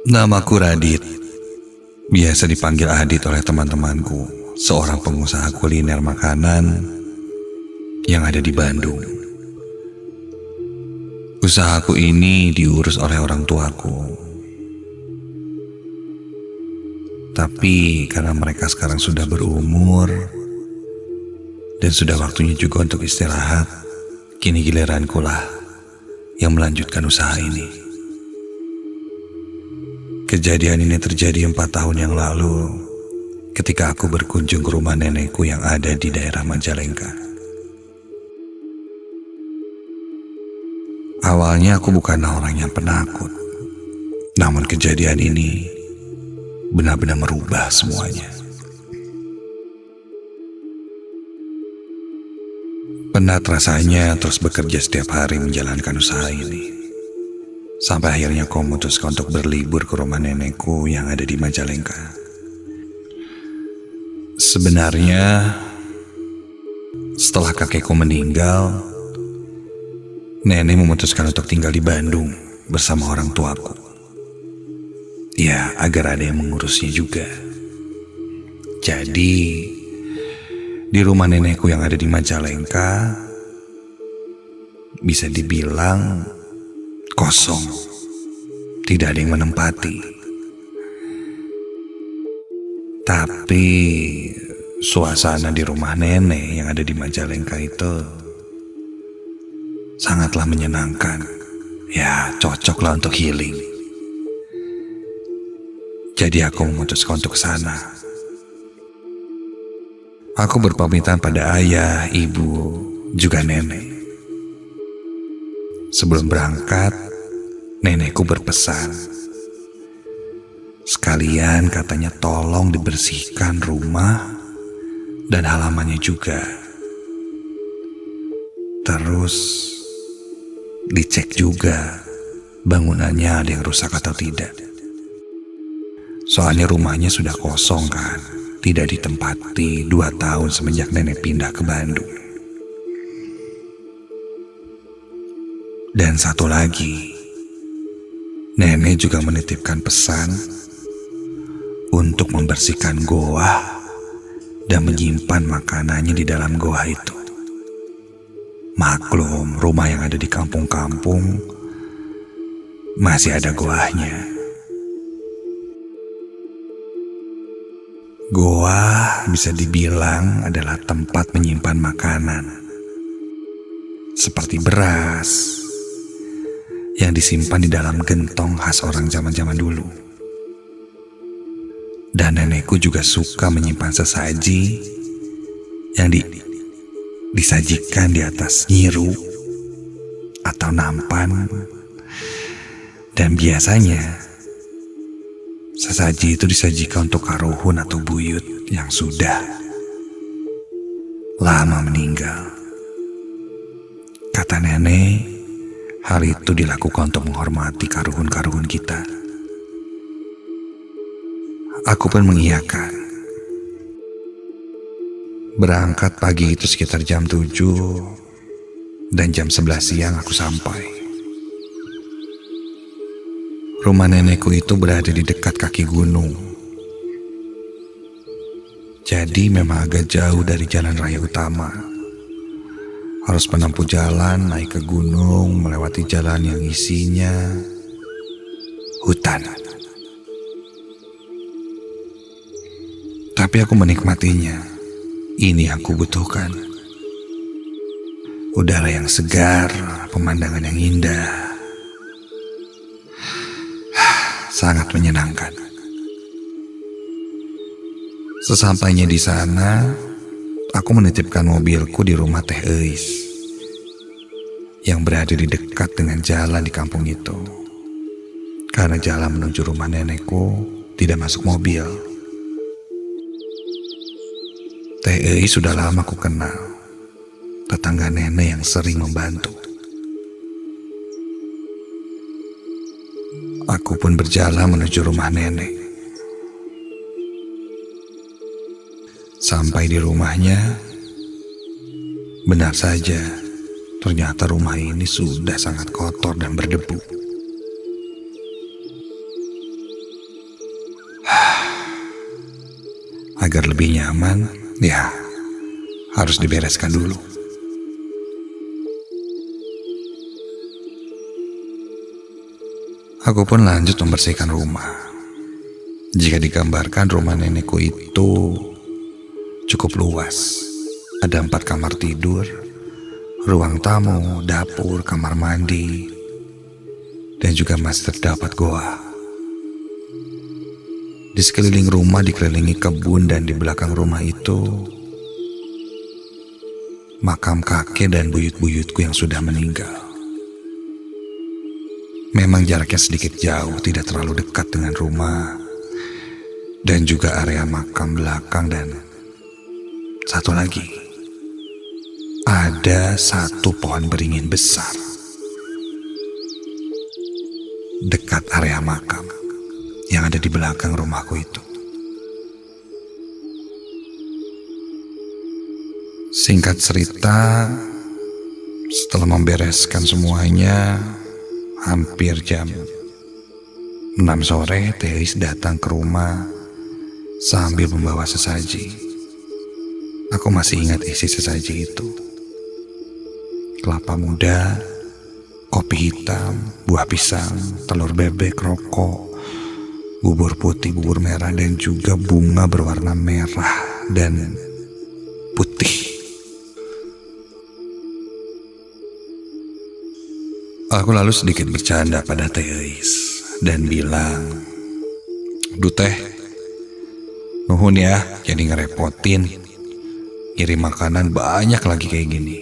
Namaku Radit, biasa dipanggil Adit oleh teman-temanku, seorang pengusaha kuliner makanan yang ada di Bandung. Usahaku ini diurus oleh orang tuaku. Tapi karena mereka sekarang sudah berumur dan sudah waktunya juga untuk istirahat, kini giliranku lah yang melanjutkan usaha ini. Kejadian ini terjadi 4 tahun yang lalu ketika aku berkunjung ke rumah nenekku yang ada di daerah Majalengka. Awalnya aku bukanlah orang yang penakut, namun kejadian ini benar-benar merubah semuanya. Penat rasanya terus bekerja setiap hari menjalankan usaha ini. Sampai akhirnya aku memutuskan untuk berlibur ke rumah nenekku yang ada di Majalengka. Sebenarnya, setelah kakekku meninggal, nenek memutuskan untuk tinggal di Bandung bersama orang tuaku. Ya, agar ada yang mengurusnya juga. Jadi, di rumah nenekku yang ada di Majalengka, bisa dibilang kosong, tidak ada yang menempati. Tapi suasana di rumah nenek yang ada di Majalengka itu sangatlah menyenangkan. Ya, cocoklah untuk healing. Jadi aku memutuskan untuk sana. Aku berpamitan pada ayah, ibu, juga nenek. Sebelum berangkat, nenekku berpesan, sekalian katanya tolong dibersihkan rumah dan halamannya juga. Terus dicek juga bangunannya ada yang rusak atau tidak. Soalnya rumahnya sudah kosong kan, tidak ditempati 2 tahun semenjak nenek pindah ke Bandung. Dan satu lagi, nenek juga menitipkan pesan untuk membersihkan goa dan menyimpan makanannya di dalam goa itu. Maklum, rumah yang ada di kampung-kampung masih ada goanya. Goa bisa dibilang adalah tempat menyimpan makanan seperti beras yang disimpan di dalam gentong khas orang zaman-zaman dulu. Dan nenekku juga suka menyimpan sesaji yang disajikan di atas nyiru atau nampan. Dan biasanya sesaji itu disajikan untuk karuhun atau buyut yang sudah lama meninggal. Kata nenek, hal itu dilakukan untuk menghormati karuhun-karuhun kita. Aku pun mengiyakan. Berangkat pagi itu sekitar jam 7 dan jam 11 siang aku sampai. Rumah nenekku itu berada di dekat kaki gunung. Jadi memang agak jauh dari jalan raya utama. Harus menempuh jalan, naik ke gunung, melewati jalan yang isinya hutan. Tapi aku menikmatinya. Ini yang kubutuhkan. Udara yang segar, pemandangan yang indah. Sangat menyenangkan. Sesampainya di sana, aku menitipkan mobilku di rumah Teh Eis yang berada di dekat dengan jalan di kampung itu. Karena jalan menuju rumah nenekku tidak masuk mobil. Teh Eis sudah lama ku kenal, tetangga nenek yang sering membantu. Aku pun berjalan menuju rumah nenek. Sampai di rumahnya, benar saja, ternyata rumah ini sudah sangat kotor dan berdebu. agar lebih nyaman, ya harus dibereskan dulu. Aku pun lanjut membersihkan rumah. Jika digambarkan, rumah nenekku itu cukup luas. Ada 4 kamar tidur, ruang tamu, dapur, kamar mandi, dan juga masih terdapat goa. Di sekeliling rumah dikelilingi kebun, dan di belakang rumah itu makam kakek dan buyut-buyutku yang sudah meninggal. Memang jaraknya sedikit jauh, tidak terlalu dekat dengan rumah dan juga area makam belakang. Dan satu lagi, ada satu pohon beringin besar dekat area makam yang ada di belakang rumahku itu. Singkat cerita, setelah membereskan semuanya, hampir jam 6 sore, Teis datang ke rumah sambil membawa sesaji. Aku masih ingat isi sesaji itu. Kelapa muda, kopi hitam, buah pisang, telur bebek, rokok, bubur putih, bubur merah, dan juga bunga berwarna merah dan putih. Aku lalu sedikit bercanda pada Teis dan bilang, "Duh Teh, nuhun ya, jadi ngerepotin. Kirim makanan banyak lagi kayak gini."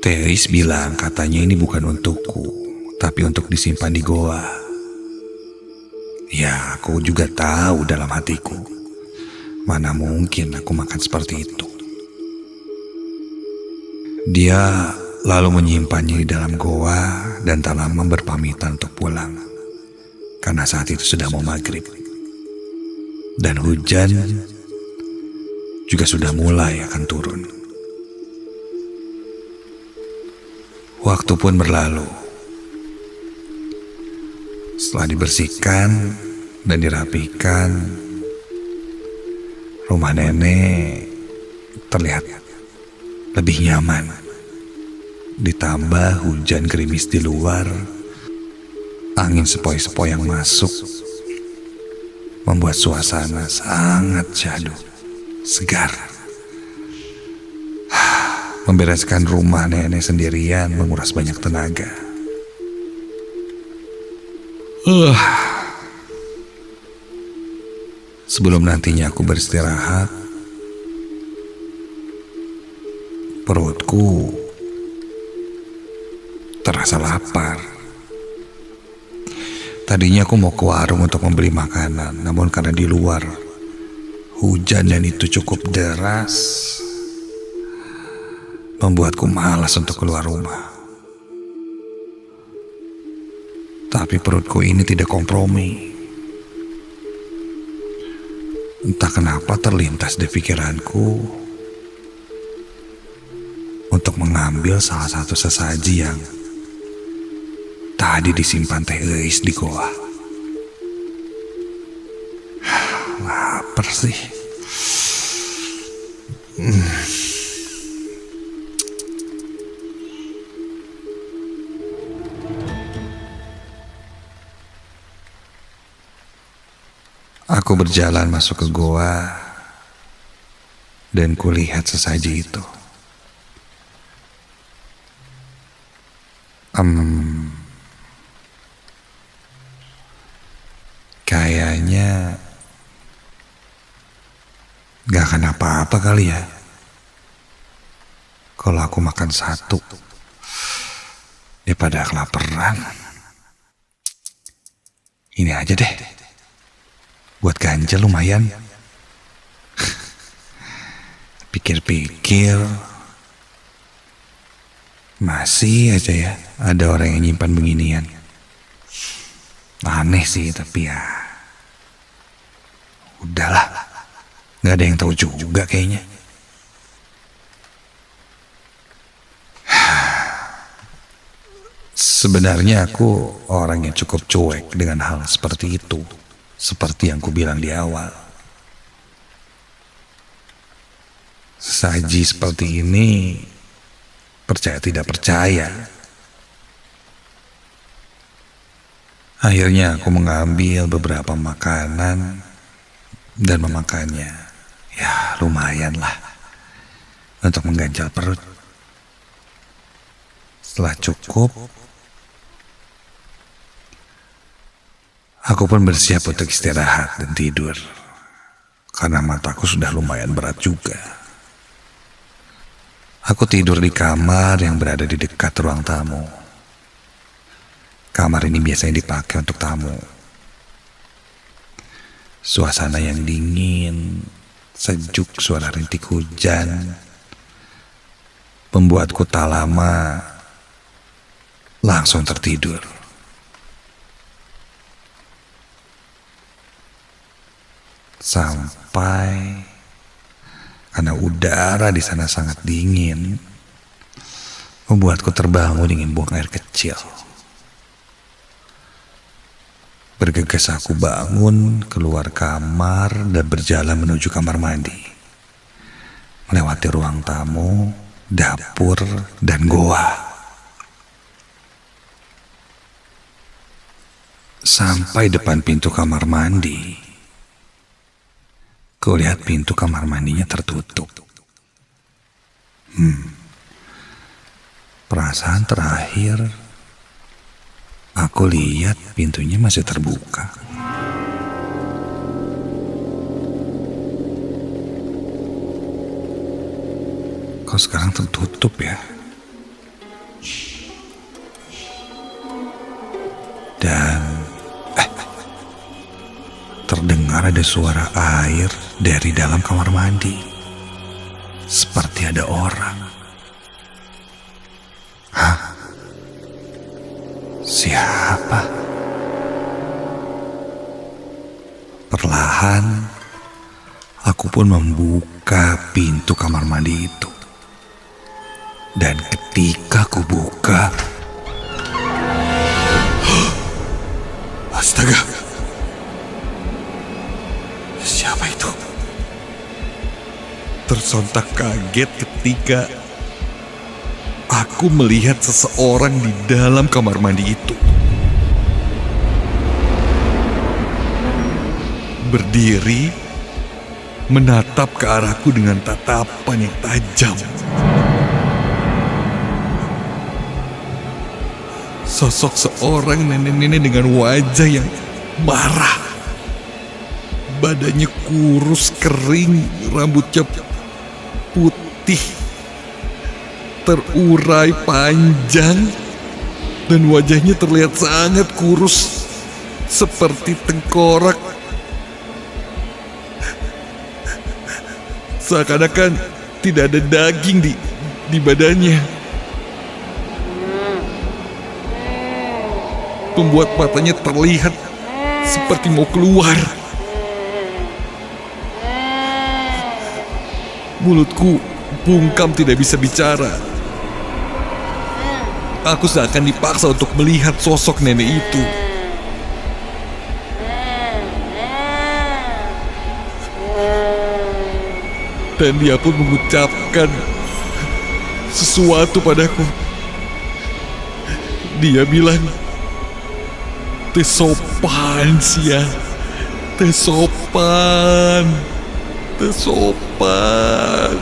Teis bilang katanya ini bukan untukku, tapi untuk disimpan di goa. Ya, aku juga tahu dalam hatiku, mana mungkin aku makan seperti itu. Dia lalu menyimpannya di dalam goa dan tak lama berpamitan untuk pulang, karena saat itu sudah mau maghrib dan hujan juga sudah mulai akan turun. Waktu pun berlalu. Setelah dibersihkan dan dirapikan, rumah nenek terlihat lebih nyaman. Ditambah hujan gerimis di luar, angin sepoi-sepoi yang masuk membuat suasana sangat syahdu, segar. Membereskan rumah nenek sendirian menguras banyak tenaga. Sebelum nantinya aku beristirahat, perutku terasa lapar. Tadinya aku mau ke warung untuk membeli makanan, namun karena di luar hujan dan itu cukup deras, membuatku malas untuk keluar rumah. Tapi perutku ini tidak kompromi. Entah kenapa terlintas di pikiranku untuk mengambil salah satu sesaji yang tadi disimpan Teis di goa. Lapar sih. Aku berjalan masuk ke goa dan kulihat sesaji itu. Kayaknya gak akan apa-apa kali ya kalau aku makan satu daripada kelaparan. Ini aja deh, buat ganjel lumayan. Pikir-pikir, masih aja ya ada orang yang nyimpan beginian. Aneh sih, tapi ya udahlah, gak ada yang tahu juga kayaknya. Sebenarnya aku orang yang cukup cuek dengan hal seperti itu, seperti yang ku bilang di awal. sesaji seperti ini, percaya tidak percaya. Akhirnya aku mengambil beberapa makanan dan memakannya. Ya lumayan lah untuk mengganjal perut. Setelah cukup, aku pun bersiap untuk istirahat dan tidur. Karena mataku sudah lumayan berat juga. Aku tidur di kamar yang berada di dekat ruang tamu. Kamar ini biasanya dipakai untuk tamu. Suasana yang dingin, sejuk suara rintik hujan, membuatku tak lama langsung tertidur. Sampai karena udara di sana sangat dingin, membuatku terbangun ingin buang air kecil. Bergegas aku bangun, keluar kamar dan berjalan menuju kamar mandi. Melewati ruang tamu, dapur, dan goa. Sampai depan pintu kamar mandi, kulihat pintu kamar mandinya tertutup. Perasaan terakhir aku lihat pintunya masih terbuka. Kok sekarang tertutup ya? Dan terdengar ada suara air dari dalam kamar mandi. Seperti ada orang. Hah? Siapa? Perlahan, aku pun membuka pintu kamar mandi itu. Dan ketika aku buka, astaga! Siapa itu? Tersontak kaget ketika aku melihat seseorang di dalam kamar mandi itu. Berdiri, menatap ke arahku dengan tatapan yang tajam. Sosok seorang nenek-nenek dengan wajah yang marah. Badannya kurus, kering, rambutnya putih, terurai panjang, dan wajahnya terlihat sangat kurus, seperti tengkorak. Seakan-akan tidak ada daging di badannya. Membuat matanya terlihat seperti mau keluar. Mulutku bungkam tidak bisa bicara. Aku seakan dipaksa untuk melihat sosok nenek itu. Dan dia pun mengucapkan sesuatu padaku. Dia bilang, "Teu sopan sia, teu sopan, teu sopan."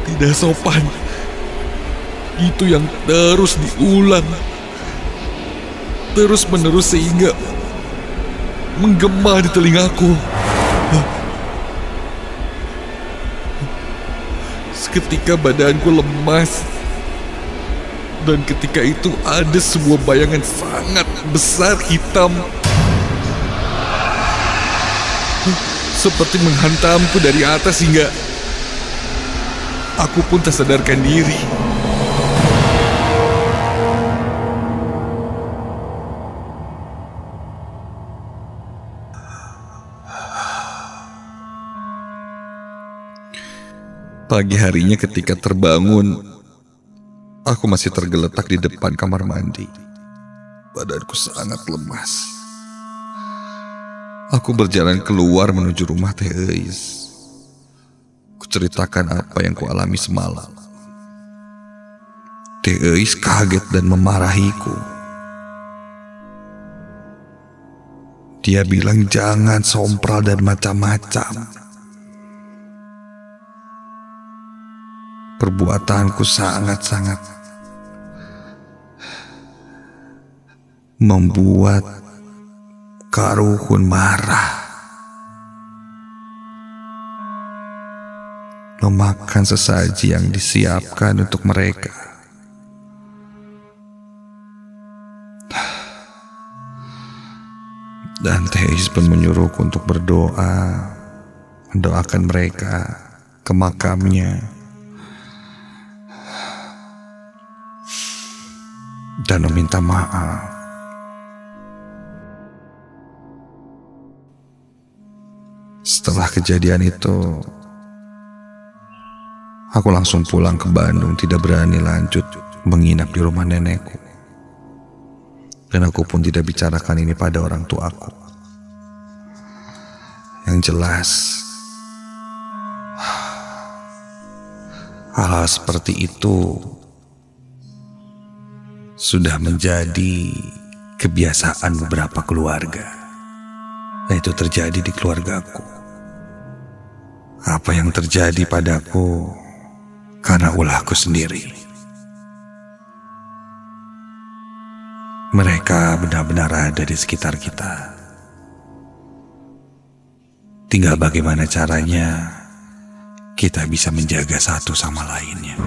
Tidak sopan. Itu yang terus diulang, terus menerus sehingga menggema di telingaku. Seketika badanku lemas. Dan ketika itu ada sebuah bayangan sangat besar hitam. Seperti menghantamku dari atas hingga aku pun tak sadarkan diri. Pagi harinya ketika terbangun, aku masih tergeletak di depan kamar mandi. Badanku sangat lemas. Aku berjalan keluar menuju rumah Teh Eis. Kuceritakan apa yang kualami semalam. Teh Eis kaget dan memarahiku. Dia bilang jangan sompral dan macam-macam. Perbuatanku sangat-sangat membuat Kak Ruhun marah. Memakan sesaji yang disiapkan untuk mereka. Dan Teh Eis pun menyuruhku untuk berdoa, mendoakan mereka ke makamnya, dan meminta maaf. Setelah kejadian itu, aku langsung pulang ke Bandung, tidak berani lanjut menginap di rumah nenekku. Dan aku pun tidak bicarakan ini pada orang tuaku. Yang jelas, hal-hal seperti itu sudah menjadi kebiasaan beberapa keluarga. Dan itu terjadi di keluargaku. Apa yang terjadi padaku karena ulahku sendiri. Mereka benar-benar ada di sekitar kita. Tinggal bagaimana caranya kita bisa menjaga satu sama lainnya.